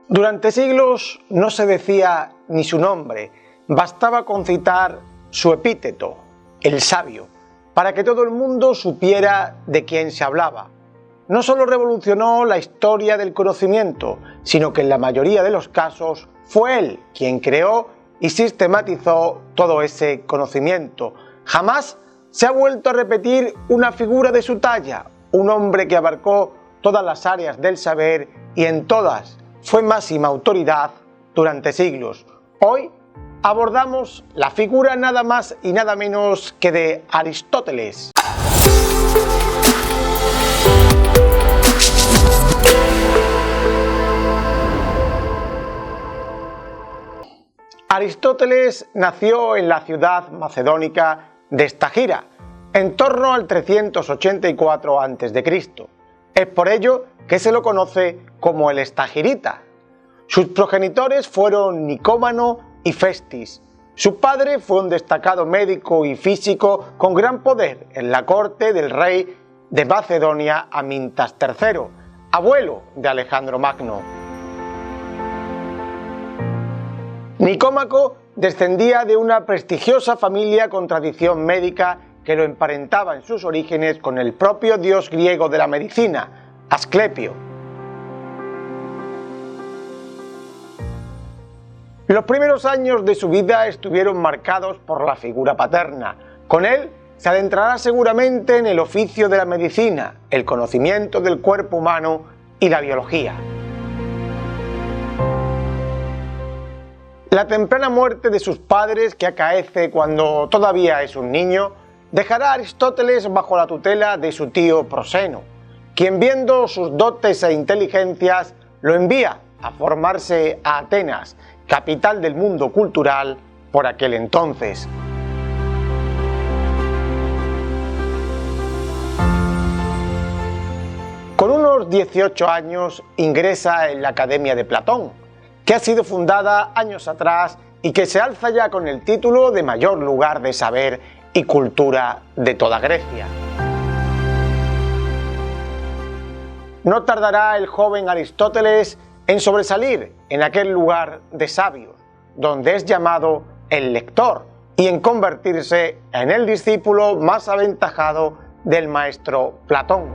Durante siglos no se decía ni su nombre, bastaba con citar su epíteto, el sabio, para que todo el mundo supiera de quién se hablaba. No solo revolucionó la historia del conocimiento, sino que en la mayoría de los casos fue él quien creó y sistematizó todo ese conocimiento. Jamás se ha vuelto a repetir una figura de su talla, un hombre que abarcó todas las áreas del saber y en todas fue máxima autoridad durante siglos. Hoy abordamos la figura nada más y nada menos que de Aristóteles. Aristóteles nació en la ciudad macedónica de Estagira, en torno al 384 a.C. Es por ello que se lo conoce como el Estagirita. Sus progenitores fueron Nicómano y Festis. Su padre fue un destacado médico y físico con gran poder en la corte del rey de Macedonia Amintas III, abuelo de Alejandro Magno. Nicómaco descendía de una prestigiosa familia con tradición médica que lo emparentaba en sus orígenes con el propio dios griego de la medicina, Asclepio. Los primeros años de su vida estuvieron marcados por la figura paterna. Con él se adentrará seguramente en el oficio de la medicina, el conocimiento del cuerpo humano y la biología. La temprana muerte de sus padres, que acaece cuando todavía es un niño, dejará a Aristóteles bajo la tutela de su tío Proseno, quien, viendo sus dotes e inteligencias, lo envía a formarse a Atenas, capital del mundo cultural por aquel entonces. Con unos 18 años ingresa en la Academia de Platón, que ha sido fundada años atrás y que se alza ya con el título de mayor lugar de saber y cultura de toda Grecia. No tardará el joven Aristóteles en sobresalir en aquel lugar de sabios, donde es llamado el lector, y en convertirse en el discípulo más aventajado del maestro Platón.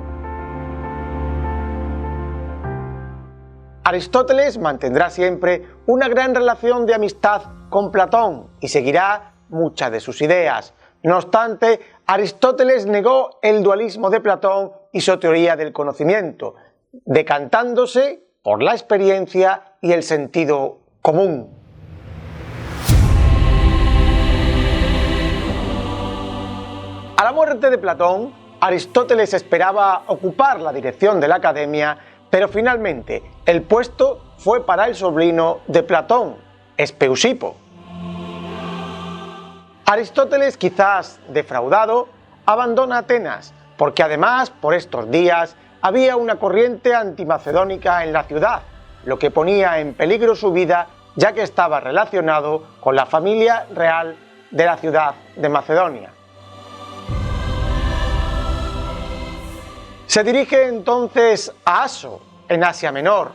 Aristóteles mantendrá siempre una gran relación de amistad con Platón y seguirá muchas de sus ideas. No obstante, Aristóteles negó el dualismo de Platón y su teoría del conocimiento, decantándose por la experiencia y el sentido común. A la muerte de Platón, Aristóteles esperaba ocupar la dirección de la academia, pero finalmente el puesto fue para el sobrino de Platón, Espeusipo. Aristóteles, quizás defraudado, abandona Atenas, porque además por estos días había una corriente antimacedónica en la ciudad, lo que ponía en peligro su vida, ya que estaba relacionado con la familia real de la ciudad de Macedonia. Se dirige entonces a Aso, en Asia Menor,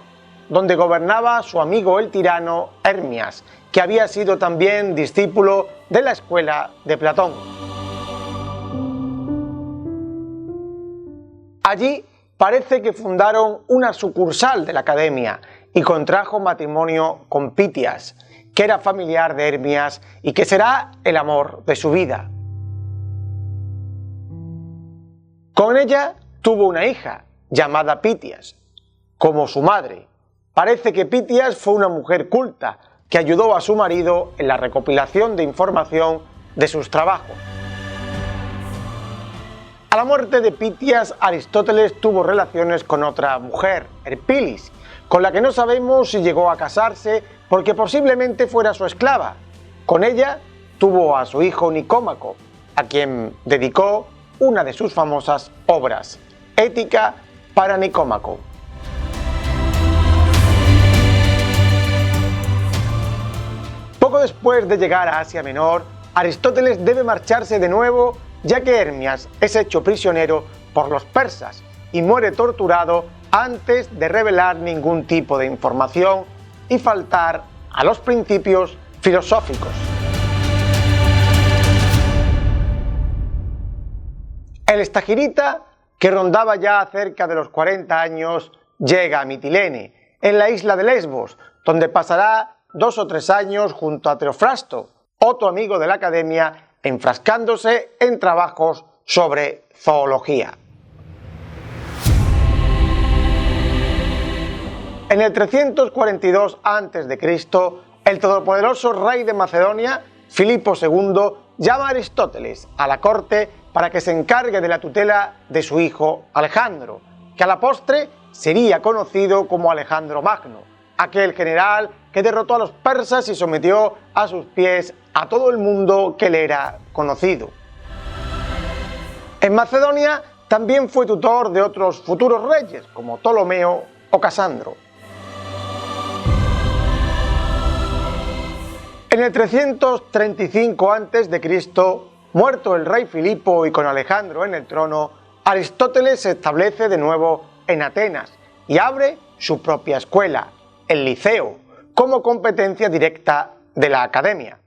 donde gobernaba su amigo el tirano Hermias, que había sido también discípulo de la escuela de Platón. Allí parece que fundaron una sucursal de la academia y contrajo matrimonio con Pitias, que era familiar de Hermias y que será el amor de su vida. Con ella tuvo una hija, llamada Pitias, como su madre. Parece que Pitias fue una mujer culta que ayudó a su marido en la recopilación de información de sus trabajos. A la muerte de Pitias, Aristóteles tuvo relaciones con otra mujer, Erpilis, con la que no sabemos si llegó a casarse porque posiblemente fuera su esclava. Con ella tuvo a su hijo Nicómaco, a quien dedicó una de sus famosas obras, Ética para Nicómaco. Poco después de llegar a Asia Menor, Aristóteles debe marcharse de nuevo, ya que Hermias es hecho prisionero por los persas y muere torturado antes de revelar ningún tipo de información y faltar a los principios filosóficos. El estagirita, que rondaba ya cerca de los 40 años, llega a Mitilene, en la isla de Lesbos, donde pasará 2 o 3 años junto a Teofrasto, otro amigo de la academia, enfrascándose en trabajos sobre zoología. En el 342 a.C., el todopoderoso rey de Macedonia, Filipo II, llama a Aristóteles a la corte para que se encargue de la tutela de su hijo Alejandro, que a la postre sería conocido como Alejandro Magno, aquel general que derrotó a los persas y sometió a sus pies a todo el mundo que le era conocido. En Macedonia también fue tutor de otros futuros reyes como Ptolomeo o Casandro. En el 335 a.C., muerto el rey Filipo y con Alejandro en el trono, Aristóteles se establece de nuevo en Atenas y abre su propia escuela, el Liceo, como competencia directa de la academia.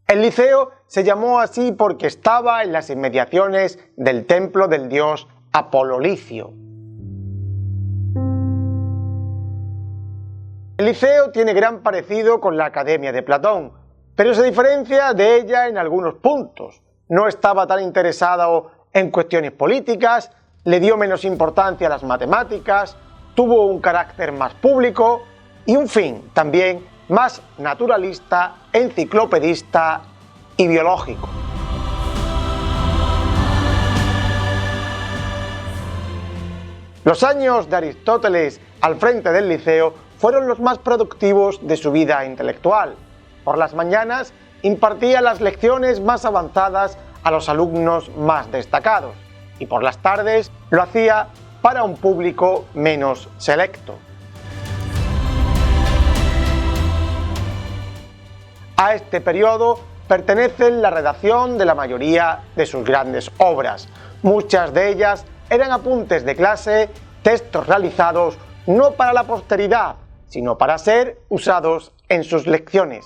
El Liceo se llamó así porque estaba en las inmediaciones del templo del dios Apolo Licio. El Liceo tiene gran parecido con la Academia de Platón, pero se diferencia de ella en algunos puntos. No estaba tan interesado en cuestiones políticas, le dio menos importancia a las matemáticas, tuvo un carácter más público y un fin también más naturalista, enciclopedista y biológico. Los años de Aristóteles al frente del Liceo fueron los más productivos de su vida intelectual. Por las mañanas impartía las lecciones más avanzadas a los alumnos más destacados y por las tardes lo hacía para un público menos selecto. A este periodo pertenecen la redacción de la mayoría de sus grandes obras. Muchas de ellas eran apuntes de clase, textos realizados no para la posteridad, sino para ser usados en sus lecciones.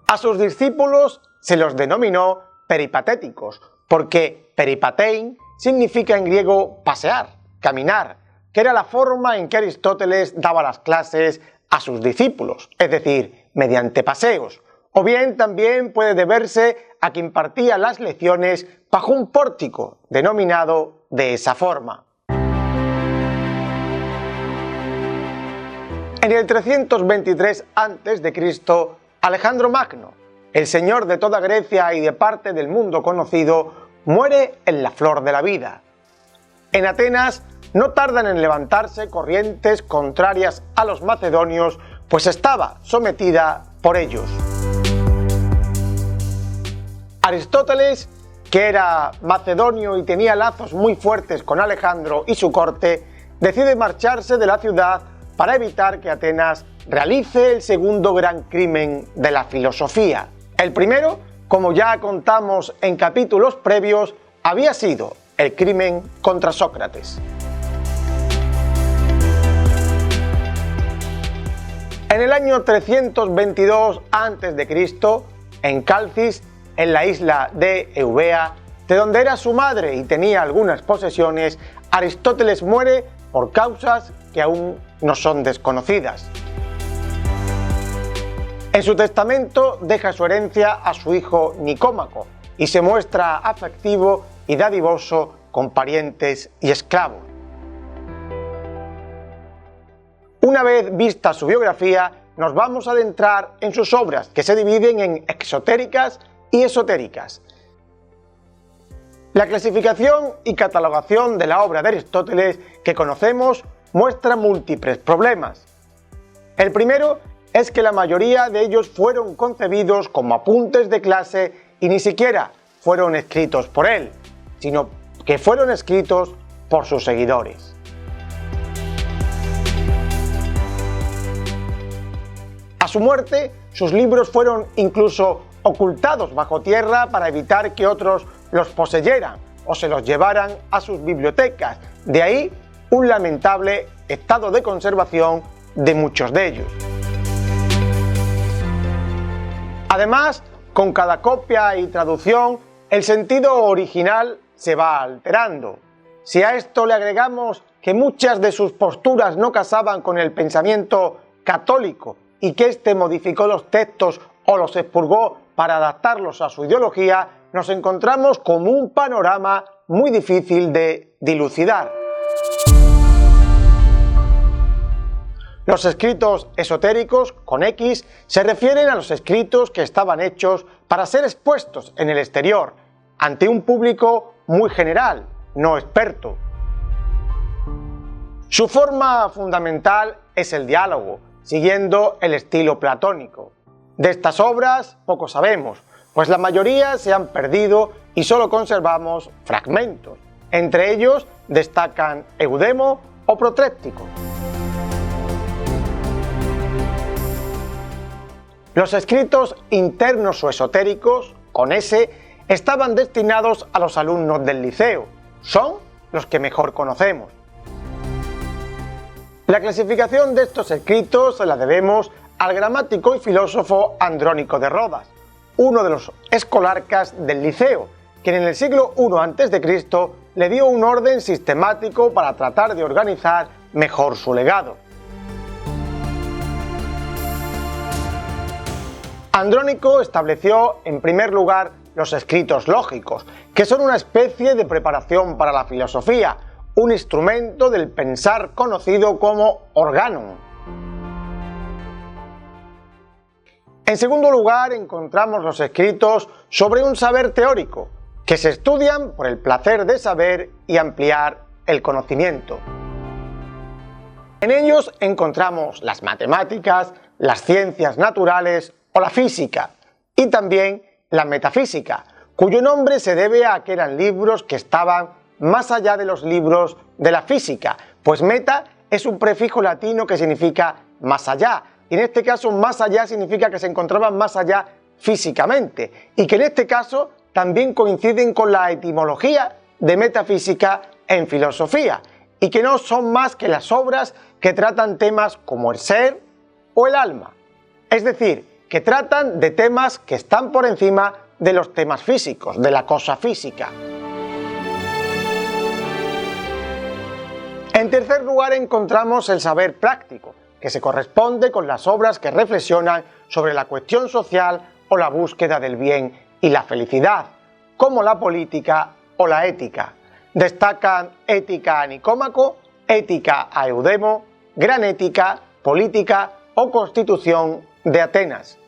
A sus discípulos se los denominó peripatéticos, porque peripatein significa en griego pasear, caminar, que era la forma en que Aristóteles daba las clases a sus discípulos, es decir, mediante paseos, o bien también puede deberse a que impartía las lecciones bajo un pórtico, denominado de esa forma. En el 323 a.C., Alejandro Magno, el señor de toda Grecia y de parte del mundo conocido, muere en la flor de la vida. En Atenas no tardan en levantarse corrientes contrarias a los macedonios, pues estaba sometida por ellos. Aristóteles, que era macedonio y tenía lazos muy fuertes con Alejandro y su corte, decide marcharse de la ciudad para evitar que Atenas realice el segundo gran crimen de la filosofía. El primero, como ya contamos en capítulos previos, había sido el crimen contra Sócrates. En el año 322 a.C., en Calcis, en la isla de Eubea, de donde era su madre y tenía algunas posesiones, Aristóteles muere por causas que aún no son desconocidas. En su testamento deja su herencia a su hijo Nicómaco y se muestra afectivo y dadivoso con parientes y esclavos. Una vez vista su biografía, nos vamos a adentrar en sus obras, que se dividen en exotéricas y esotéricas. La clasificación y catalogación de la obra de Aristóteles que conocemos muestra múltiples problemas. El primero es que la mayoría de ellos fueron concebidos como apuntes de clase y ni siquiera fueron escritos por él, sino que fueron escritos por sus seguidores. A su muerte, sus libros fueron incluso ocultados bajo tierra para evitar que otros los poseyeran o se los llevaran a sus bibliotecas. De ahí un lamentable estado de conservación de muchos de ellos. Además, con cada copia y traducción, el sentido original se va alterando. Si a esto le agregamos que muchas de sus posturas no casaban con el pensamiento católico y que éste modificó los textos o los expurgó para adaptarlos a su ideología, nos encontramos con un panorama muy difícil de dilucidar. Los escritos esotéricos, con X, se refieren a los escritos que estaban hechos para ser expuestos en el exterior, ante un público muy general, no experto. Su forma fundamental es el diálogo, siguiendo el estilo platónico. De estas obras poco sabemos, pues la mayoría se han perdido y solo conservamos fragmentos. Entre ellos destacan Eudemo o Protréptico. Los escritos internos o esotéricos, con S, estaban destinados a los alumnos del liceo. Son los que mejor conocemos. La clasificación de estos escritos se la debemos al gramático y filósofo Andrónico de Rodas, uno de los escolarcas del liceo, quien en el siglo I a.C. le dio un orden sistemático para tratar de organizar mejor su legado. Andrónico estableció en primer lugar los escritos lógicos, que son una especie de preparación para la filosofía, un instrumento del pensar conocido como organon. En segundo lugar encontramos los escritos sobre un saber teórico, que se estudian por el placer de saber y ampliar el conocimiento. En ellos encontramos las matemáticas, las ciencias naturales o la física, y también la metafísica, cuyo nombre se debe a que eran libros que estaban más allá de los libros de la física, pues meta es un prefijo latino que significa más allá, y en este caso más allá significa que se encontraban más allá físicamente, y que en este caso también coinciden con la etimología de metafísica en filosofía, y que no son más que las obras que tratan temas como el ser o el alma, es decir, que tratan de temas que están por encima de los temas físicos, de la cosa física. En tercer lugar encontramos el saber práctico, que se corresponde con las obras que reflexionan sobre la cuestión social o la búsqueda del bien y la felicidad, como la política o la ética. Destacan Ética a Nicómaco, Ética a Eudemo, Gran Ética, Política o Constitución de Atenas.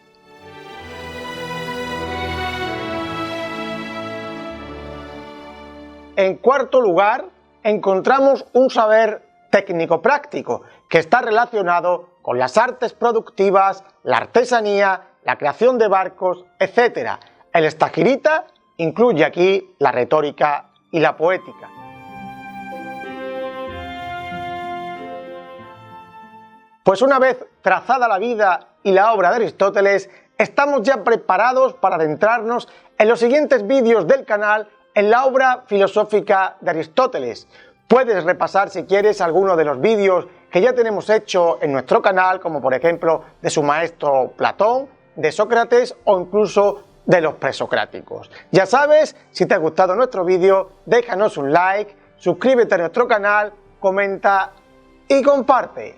En cuarto lugar, encontramos un saber técnico-práctico que está relacionado con las artes productivas, la artesanía, la creación de barcos, etc. El estagirita incluye aquí la retórica y la poética. Pues una vez trazada la vida y la obra de Aristóteles, estamos ya preparados para adentrarnos en los siguientes vídeos del canal en la obra filosófica de Aristóteles. Puedes repasar si quieres alguno de los vídeos que ya tenemos hecho en nuestro canal, como por ejemplo de su maestro Platón, de Sócrates o incluso de los presocráticos. Ya sabes, si te ha gustado nuestro vídeo, déjanos un like, suscríbete a nuestro canal, comenta y comparte.